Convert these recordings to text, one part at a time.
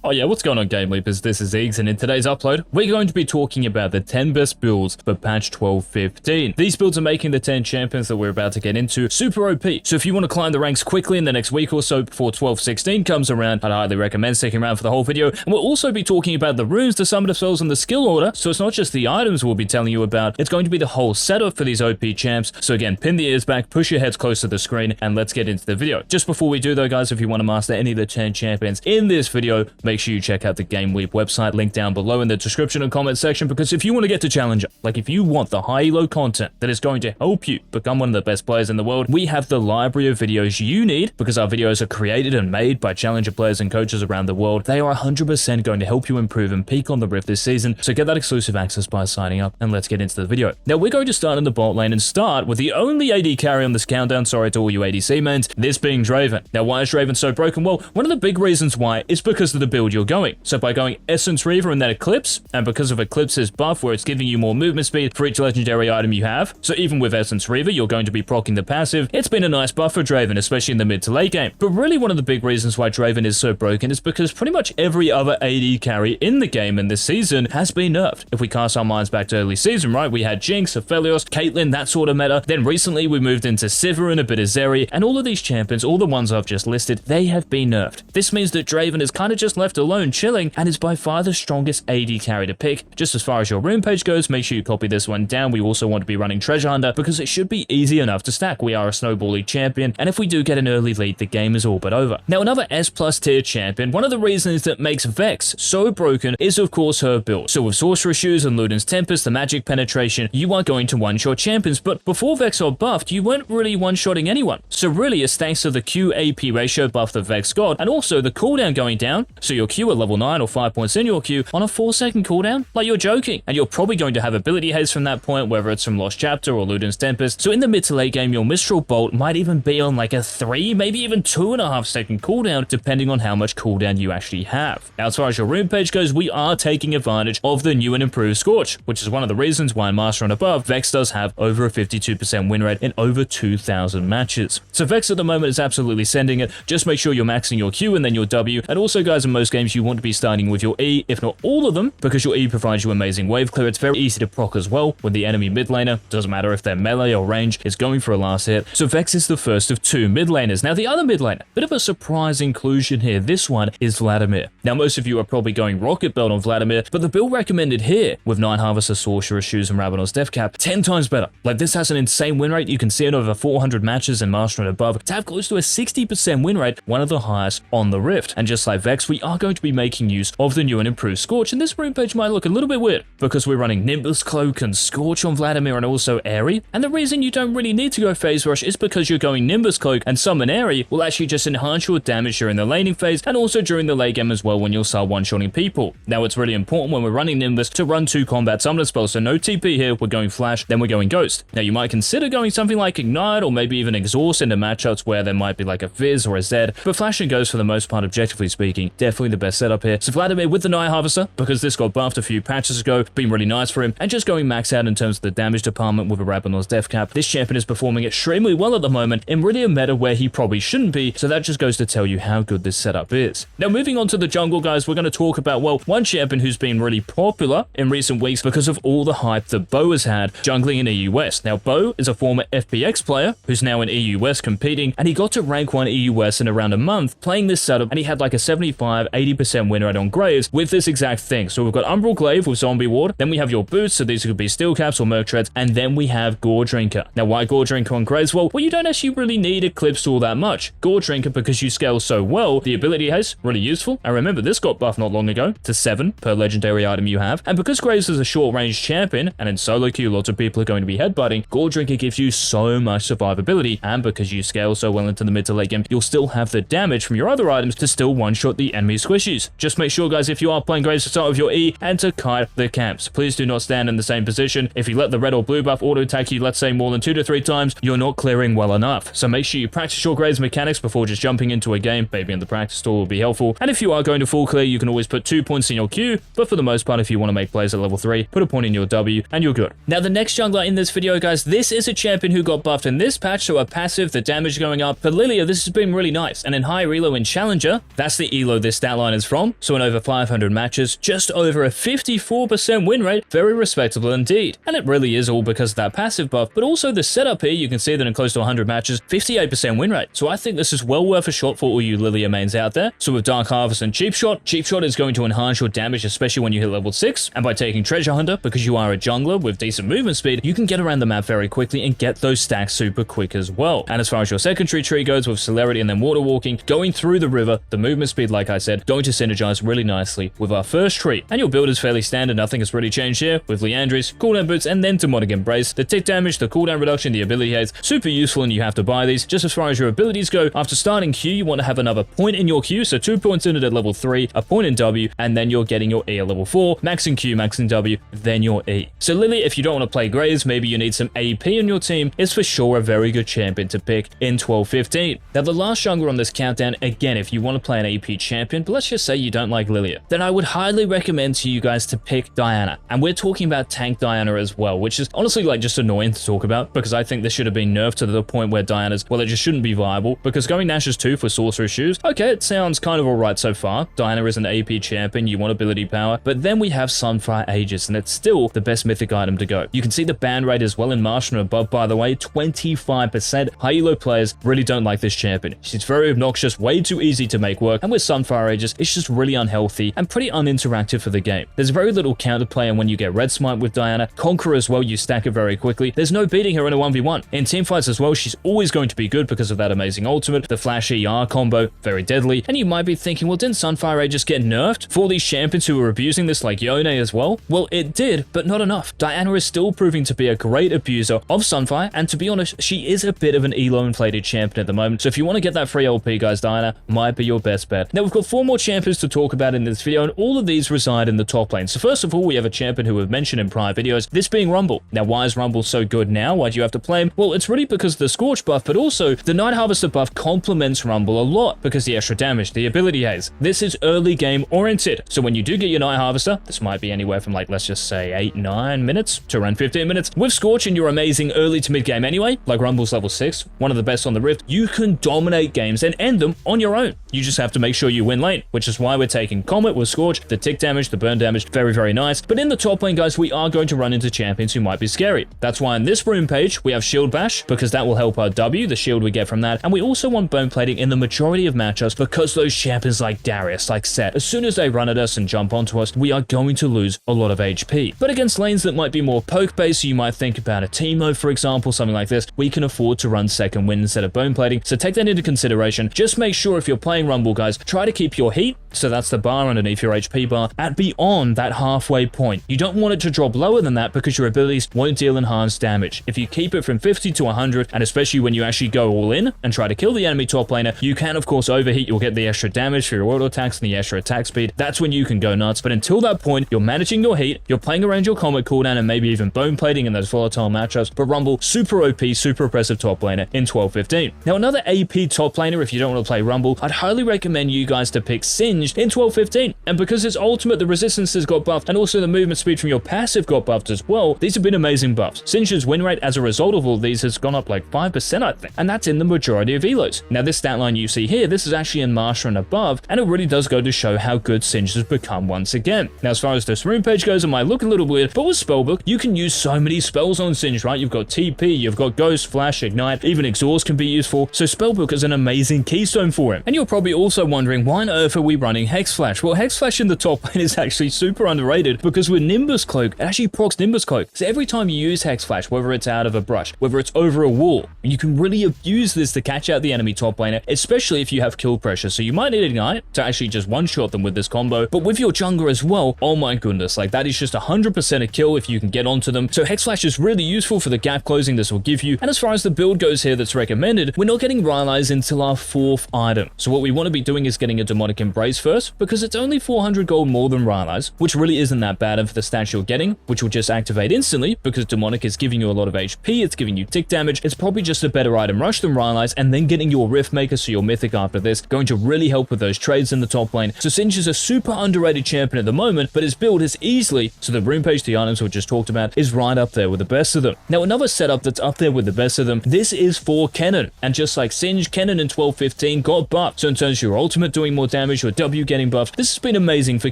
Oh yeah, what's going on GameLeapers? This is Eggs, and in today's upload, we're going to be talking about the 10 best builds for patch 12.15. These builds are making the 10 champions that we're about to get into super OP. So if you want to climb the ranks quickly in the next week or so before 12.16 comes around, I'd highly recommend sticking around for the whole video. And we'll also be talking about the runes to summon the spells in the skill order, so it's not just the items we'll be telling you about, it's going to be the whole setup for these OP champs. So again, pin the ears back, push your heads close to the screen, and let's get into the video. Just before we do though, guys, if you want to master any of the 10 champions in this video, make sure you check out the GameLeap website, link down below in the description and comment section, because if you want to get to Challenger, like if you want the high elo content that is going to help you become one of the best players in the world, we have the library of videos you need, because our videos are created and made by Challenger players and coaches around the world. They are 100% going to help you improve and peak on the Rift this season, so get that exclusive access by signing up, and let's get into the video. Now we're going to start in the bot lane and start with the only AD carry on this countdown, sorry to all you ADC mains, this being Draven. Now why is Draven so broken? Well, one of the big reasons why is because of the build you're going. So by going Essence Reaver and then Eclipse, and because of Eclipse's buff where it's giving you more movement speed for each legendary item you have, so even with Essence Reaver you're going to be proccing the passive, it's been a nice buff for Draven, especially in the mid to late game. But really one of the big reasons why Draven is so broken is because pretty much every other AD carry in the game in this season has been nerfed. If we cast our minds back to early season, right, we had Jinx, Aphelios, Caitlyn, that sort of meta. Then recently we moved into Sivir and a bit of Zeri, and all of these champions, all the ones I've just listed, they have been nerfed. This means that Draven is kind of just left alone chilling and is by far the strongest AD carry to pick. Just as far as your rune page goes, make sure you copy this one down. We also want to be running Treasure Hunter because it should be easy enough to stack. We are a Snowball League champion, and if we do get an early lead, the game is all but over. Now another S+ tier champion, one of the reasons that makes Vex so broken is of course her build. So with Sorcerer Shoes and Luden's Tempest, the magic penetration, you are going to one-shot champions, but before Vex got buffed, you weren't really one-shotting anyone. So really it's thanks to the Q-AP ratio buff that Vex got, and also the cooldown going down, so your Q at level 9 or 5 points in your Q on a 4-second cooldown? Like you're joking. And you're probably going to have ability haste from that point, whether it's from Lost Chapter or Luden's Tempest. So in the mid to late game, your Mistral Bolt might even be on like a 3, maybe even 2.5 second cooldown, depending on how much cooldown you actually have. Now as far as your rune page goes, we are taking advantage of the new and improved Scorch, which is one of the reasons why in Master and above, Vex does have over a 52% win rate in over 2,000 matches. So Vex at the moment is absolutely sending it. Just make sure you're maxing your Q and then your W. And also guys, in most games you want to be starting with your E, if not all of them, because your E provides you amazing wave clear. It's very easy to proc as well when the enemy mid laner, doesn't matter if they're melee or range, is going for a last hit. So Vex is the first of 2 mid laners. Now the other mid laner, bit of a surprise inclusion here. This one is Vladimir. Now most of you are probably going Rocket Belt on Vladimir, but the build recommended here with Night Harvester, Sorcerer Shoes, and Ravenous Death Cap, 10 times better. Like this has an insane win rate. You can see it over 400 matches in Master and above. To have close to a 60% win rate, one of the highest on the Rift. And just like Vex, we are going to be making use of the new and improved Scorch, and this rune page might look a little bit weird because we're running Nimbus Cloak and Scorch on Vladimir and also Airy. And the reason you don't really need to go Phase Rush is because you're going Nimbus Cloak and Summon Airy will actually just enhance your damage during the laning phase and also during the late game as well when you'll start one-shotting people. Now it's really important when we're running Nimbus to run 2 combat summoner spells, so no TP here, we're going Flash, then we're going Ghost. Now you might consider going something like Ignite or maybe even Exhaust into matchups where there might be like a Fizz or a Zed, but Flash and Ghost for the most part, objectively speaking, definitely the best setup here. So Vladimir with the Night Harvester, because this got buffed a few patches ago, been really nice for him, and just going max out in terms of the damage department with a Ravenous Death Cap. This champion is performing extremely well at the moment in really a meta where he probably shouldn't be, so that just goes to tell you how good this setup is. Now moving on to the jungle, guys, we're going to talk about, well, one champion who's been really popular in recent weeks because of all the hype that Bo has had jungling in EU West. Now Bo is a former FPX player who's now in EU West competing, and he got to rank 1 EU West in around a month playing this setup, and he had like a 75-80% win rate on Graves with this exact thing. So we've got Umbral Glaive with Zombie Ward, then we have your boots, so these could be Steel Caps or Merc Treads, and then we have Gore Drinker. Now why Gore Drinker on Graves? Well, you don't actually really need Eclipse all that much. Gore Drinker, because you scale so well, the ability haste, really useful. And remember, this got buffed not long ago to 7 per legendary item you have. And because Graves is a short range champion, and in solo queue lots of people are going to be headbutting, Gore Drinker gives you so much survivability, and because you scale so well into the mid to late game, you'll still have the damage from your other items to still one-shot the enemy squishies. Just make sure, guys, if you are playing Graves, to start with your E and to kite the camps. Please do not stand in the same position. If you let the red or blue buff auto attack you, let's say more than 2 to 3 times, you're not clearing well enough. So make sure you practice your Graves mechanics before just jumping into a game. Maybe in the practice tool will be helpful. And if you are going to full clear, you can always put 2 points in your Q, but for the most part, if you want to make plays at level 3, put a point in your W and you're good. Now the next jungler in this video, guys, this is a champion who got buffed in this patch, so a passive, the damage going up. For Lillia, this has been really nice, and in high elo in Challenger, that's the elo this stat stat line is from. So in over 500 matches, just over a 54% win rate, very respectable indeed. And it really is all because of that passive buff, but also the setup here, you can see that in close to 100 matches, 58% win rate. So I think this is well worth a shot for all you Lillia mains out there. So with Dark Harvest and Cheap Shot is going to enhance your damage, especially when you hit level 6. And by taking Treasure Hunter, because you are a jungler with decent movement speed, you can get around the map very quickly and get those stacks super quick as well. And as far as your secondary tree goes with Celerity and then Water Walking, going through the river, the movement speed, like I said, going to synergize really nicely with our first tree. And your build is fairly standard, nothing has really changed here, with Liandry's, cooldown boots, and then Demonic Embrace. The tick damage, the cooldown reduction, the ability haze, super useful and you have to buy these. Just as far as your abilities go, after starting Q, you want to have another point in your Q, so 2 points in it at level 3, a point in W, and then you're getting your E at level 4, max in Q, max in W, then your E. So Lily, if you don't want to play Graves, maybe you need some AP in your team, is for sure a very good champion to pick in 12-15. Now the last jungler on this countdown, again, if you want to play an AP champion, but let's just say you don't like Lillia, then I would highly recommend to you guys to pick Diana. And we're talking about tank Diana as well, which is honestly like just annoying to talk about, because I think this should have been nerfed to the point where Diana's, well, it just shouldn't be viable, because going Nash's 2 for Sorcerer's Shoes, okay, it sounds kind of alright so far. Diana is an AP champion, you want ability power, but then we have Sunfire Aegis, and it's still the best mythic item to go. You can see the ban rate as well in Master and above, by the way, 25%. High elo players really don't like this champion. She's very obnoxious, way too easy to make work, and with Sunfire Aegis, it's just really unhealthy and pretty uninteractive for the game. There's very little counterplay, and when you get Red Smite with Diana, Conqueror as well, you stack it very quickly. There's no beating her in a 1v1. In teamfights as well, she's always going to be good because of that amazing ultimate, the Flash ER combo, very deadly. And you might be thinking, well, didn't Sunfire Aegis get nerfed for these champions who were abusing this like Yone as well? Well, it did, but not enough. Diana is still proving to be a great abuser of Sunfire, and to be honest, she is a bit of an elo-inflated champion at the moment. So if you want to get that free LP, guys, Diana might be your best bet. Now, we've got 4 more champions to talk about in this video, and all of these reside in the top lane. So first of all, we have a champion who we've mentioned in prior videos, this being Rumble. Now, why is Rumble so good now? Why do you have to play him? Well, it's really because of the Scorch buff, but also the Night Harvester buff complements Rumble a lot because the extra damage, the ability haze. This is early game oriented. So when you do get your Night Harvester, this might be anywhere from like, let's just say 8-9 minutes to around 15 minutes. With Scorch and you're amazing early to mid game anyway, like Rumble's level 6, one of the best on the Rift, you can dominate games and end them on your own. You just have to make sure you win lane, which is why we're taking Comet with Scorch, the tick damage, the burn damage, very, very nice. But in the top lane, guys, we are going to run into champions who might be scary. That's why on this room page, we have Shield Bash, because that will help our W, the shield we get from that. And we also want bone plating in the majority of matchups, because those champions like Darius, like Set, as soon as they run at us and jump onto us, we are going to lose a lot of HP. But against lanes that might be more poke-based, so you might think about a Teemo, for example, something like this, we can afford to run second wind instead of bone plating. So take that into consideration. Just make sure if you're playing Rumble, guys, try to keep your heat, so that's the bar underneath your HP bar, at beyond that halfway point. You don't want it to drop lower than that because your abilities won't deal enhanced damage. If you keep it from 50 to 100, and especially when you actually go all in and try to kill the enemy top laner, you can of course overheat, you'll get the extra damage for your auto attacks and the extra attack speed. That's when you can go nuts. But until that point, you're managing your heat, you're playing around your combat cooldown and maybe even bone plating in those volatile matchups. But Rumble, super OP, super oppressive top laner in 12-15. Now another AP top laner, if you don't want to play Rumble, I'd highly recommend you guys to pick Singed in 12-15. And because his ultimate, the resistances got buffed, and also the movement speed from your passive got buffed as well, these have been amazing buffs. Singed's win rate as a result of all these has gone up like 5%, I think, and that's in the majority of elos. Now this stat line you see here, this is actually in Master and above, and it really does go to show how good Singed has become once again. Now as far as this rune page goes, it might look a little weird, but with Spellbook, you can use so many spells on Singed, right? You've got TP, you've got Ghost, Flash, Ignite, even Exhaust can be useful, so Spellbook is an amazing keystone for him. And you're probably also wondering, why on earth are we running Hex Flash? Well, Hex Flash in the top lane is actually super underrated because with Nimbus Cloak, it actually procs Nimbus Cloak. So every time you use Hex Flash, whether it's out of a brush, whether it's over a wall, you can really abuse this to catch out the enemy top laner, especially if you have kill pressure. So you might need Ignite to actually just one-shot them with this combo, but with your jungler as well, oh my goodness, like that is just 100% a kill if you can get onto them. So Hex Flash is really useful for the gap closing this will give you. And as far as the build goes here that's recommended, we're not getting Rylai's until our 4th item. So what we want to be doing is getting a Demonic Embrace first, because it's only 400 gold more than Rylai's, which really isn't that bad. And for the stats you're getting, which will just activate instantly, because Demonic is giving you a lot of HP, it's giving you tick damage, it's probably just a better item rush than Rylai's, and then getting your Rift Maker, so your Mythic after this, going to really help with those trades in the top lane. So Singed is a super underrated champion at the moment, but his build is easily, so the rune page, the items we just talked about, is right up there with the best of them. Now another setup that's up there with the best of them, this is for Kennen, and just like Singed, Kennen in 12-15 got buffed. So in terms of your ultimate doing more damage, your W getting buffed, this has been amazing for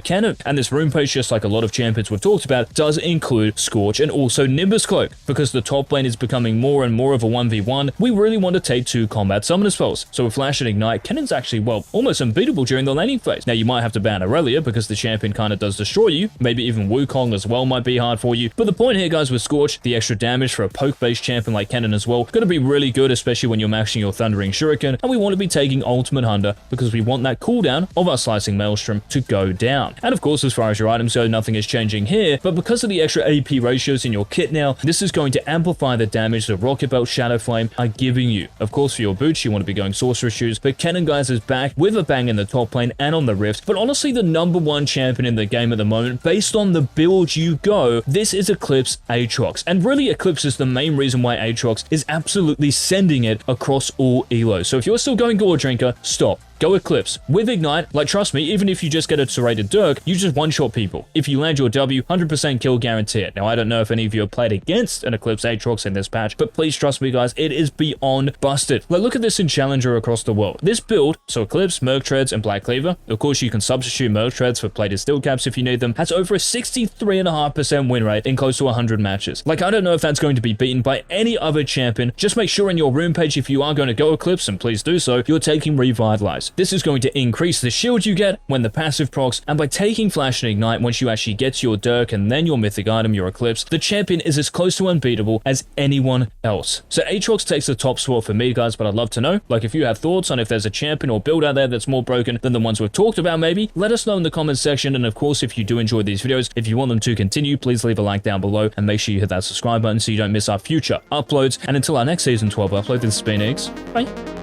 Kennen. And this rune page, just like a lot of champions we've talked about, does include Scorch and also Nimbus Cloak. Because the top lane is becoming more and more of a 1v1, we really want to take 2 combat summoner spells. So with Flash and Ignite, Kennen's actually, well, almost unbeatable during the laning phase. Now, you might have to ban Aurelia because the champion kind of does destroy you. Maybe even Wukong as well might be hard for you. But the point here, guys, with Scorch, the extra damage for a poke-based champion like Kennen as well, going to be really good, especially when you're maxing your Thundering Shuriken. And we want to be taking Ultimate Hunter because we want that cooldown of our Slicing Maelstrom to go down. And of course, as far as your items go, nothing is changing here. But because of the extra AP ratios in your kit now, this is going to amplify the damage that Rocket Belt, Shadow Flame are giving you. Of course, for your boots, you want to be going Sorcerer's Shoes. But Kennen, guys, is back with a bang in the top lane and on the Rift. But honestly, the #1 champion in the game at the moment, based on the build you go, this is Eclipse AAtrox. And really, Eclipse is the main reason why AAtrox is absolutely sending it across all elos. So if you're still going Gore Drinker, stop. Go Eclipse. With Ignite, like trust me, even if you just get a serrated Dirk, you just one-shot people. If you land your W, 100% kill guaranteed. Now, I don't know if any of you have played against an Eclipse AAtrox in this patch, but please trust me, guys, it is beyond busted. Like, look at this in Challenger across the world. This build, so Eclipse, Merc Treads, and Black Cleaver, of course you can substitute Merc Treads for plated steel caps if you need them, has over a 63.5% win rate in close to 100 matches. Like, I don't know if that's going to be beaten by any other champion. Just make sure in your rune page, if you are going to go Eclipse, and please do so, you're taking Revitalize. This is going to increase the shield you get when the passive procs, and by taking Flash and Ignite, once you actually get to your Dirk and then your mythic item, your Eclipse, the champion is as close to unbeatable as anyone else. So AAtrox takes the top spot for me, guys, but I'd love to know, like, if you have thoughts on if there's a champion or build out there that's more broken than the ones we've talked about, maybe, let us know in the comments section. And of course, if you do enjoy these videos, if you want them to continue, please leave a like down below and make sure you hit that subscribe button so you don't miss our future uploads. And until our next Season 12 upload, this has been Eggs. Bye.